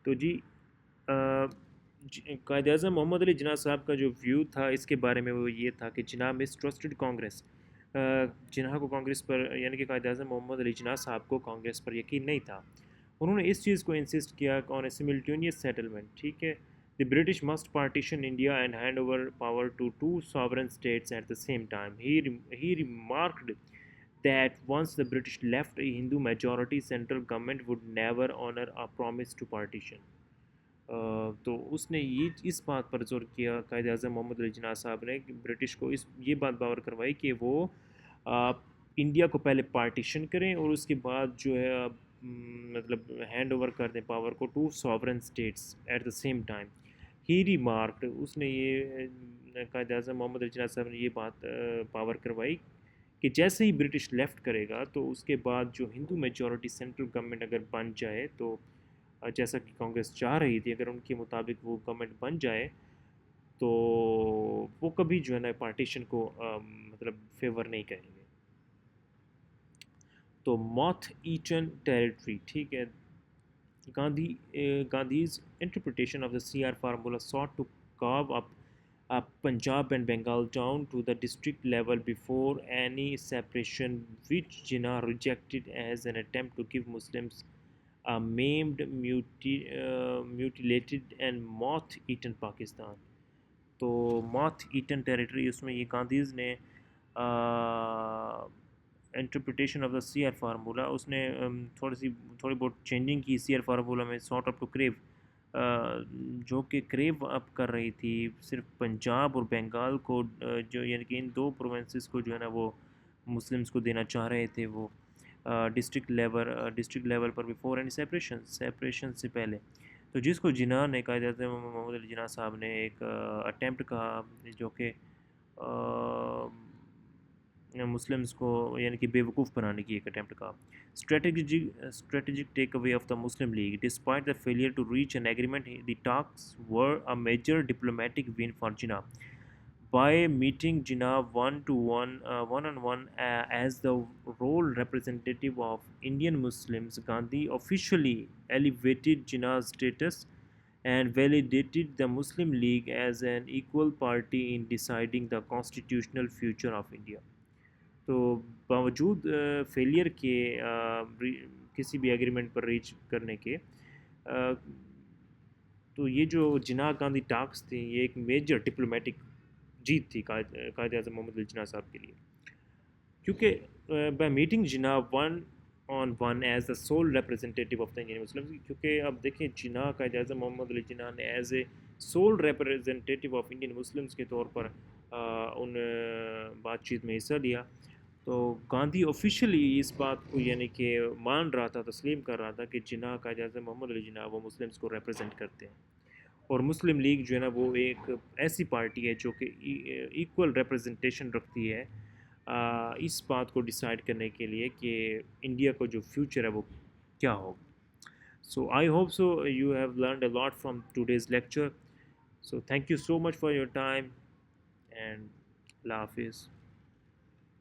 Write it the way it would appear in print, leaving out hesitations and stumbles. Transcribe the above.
تو جی قائد اعظم محمد علی جناح صاحب کا جو ویو تھا اس کے بارے میں وہ یہ تھا کہ جناح مس ٹرسٹڈ کانگریس. جناح کو کانگریس پر یعنی کہ قائد اعظم محمد علی جناح صاحب کو کانگریس پر یقین نہیں تھا. انہوں نے اس چیز کو انسسٹ کیا آن اے سملٹینیس سیٹلمنٹ. ٹھیک ہے. The British must partition India and hand over power to to sovereign states at the same time. He remarked that once the British left, a Hindu majority central government would never honor a promise to partition. تو اس نے اس بات پر زور کیا قائد اعظم محمد علی جناح صاحب نے کہ British کو یہ بات باور کروائی کہ وہ انڈیا کو پہلے پارٹیشن کریں اور اس کے بعد جو ہے مطلب ہینڈ اوور کر دیں پاور کو to sovereign states at the same time. He remarked اس نے یہ قائد اعظم محمد علی جناح صاحب نے یہ بات پاور کروائی کہ جیسے ہی برٹش لیفٹ کرے گا تو اس کے بعد جو ہندو میجورٹی سینٹرل گورنمنٹ اگر بن جائے تو جیسا کہ کانگریس چاہ رہی تھی اگر ان کے مطابق وہ گورنمنٹ بن جائے تو وہ کبھی جو ہے نا پارٹیشن کو مطلب فیور نہیں کریں گے. تو موتھ ایٹن ٹیریٹری. ٹھیک ہے. Gandhi's interpretation of the C R formula sought to carve up Punjab and Bengal down to the district level before any separation, which Jinnah rejected as an attempt to give Muslims a maimed, mutilated and moth-eaten Pakistan. تو moth eaten territory اس میں یہ گاندھیز نے interpretation of the C R formula اس نے تھوڑی بہت changing کی سی آر فارمولا میں سارٹ اپ ٹو کریو جو کہ کریو اپ کر رہی تھی صرف پنجاب اور بنگال کو جو یعنی کہ ان دو پروونسز کو جو ہے نا وہ مسلمس کو دینا چاہ رہے تھے وہ ڈسٹرکٹ لیول پر بیفور اینی سیپریشن سے پہلے. تو جس کو جناح نے قائد اعظم محمد علی جناح صاحب نے ایک اٹیمپٹ کہا جو کہ مسلمس کو یعنی کہ بیوقوف بنانے کی ایک اٹیمپٹ کہا. Strategic takeaway of the Muslim League. Despite the failure to reach an agreement the talks were a major diplomatic win for Jinnah. By meeting Jinnah one-on-one as the role representative of Indian Muslims, Gandhi officially elevated Jinnah's status and validated the Muslim League as an equal party in deciding the constitutional future of India. تو باوجود failure کے کسی بھی agreement پر reach کرنے کے تو یہ جو جناح گاندھی ٹاکس تھیں یہ ایک میجر ڈپلومیٹک جیت تھی قائد اعظم محمد علی جناح صاحب کے لیے کیونکہ by meeting Jinnah one on one as the civil representative of the Indian Muslim. کیونکہ اب دیکھیں جناح قائد اعظم محمد علی جناح نے as a civil representative of Indian Muslims کے طور پر ان بات چیت میں حصہ لیا. تو گاندھی آفیشلی اس بات کو یعنی کہ مان رہا تھا تسلیم کر رہا تھا کہ جناح قائد اعظم محمد علی جناح وہ مسلمس کو ریپرزینٹ کرتے ہیں اور مسلم لیگ جو ہے نا وہ ایک ایسی پارٹی ہے جو کہ ایکول ریپرزنٹیشن رکھتی ہے اس بات کو ڈیسائیڈ کرنے کے لیے کہ انڈیا کو جو فیوچر ہے وہ کیا ہوگا. So I hope so you have learned a lot from today's lecture. So thank you so much for your time and اللہ حافظ.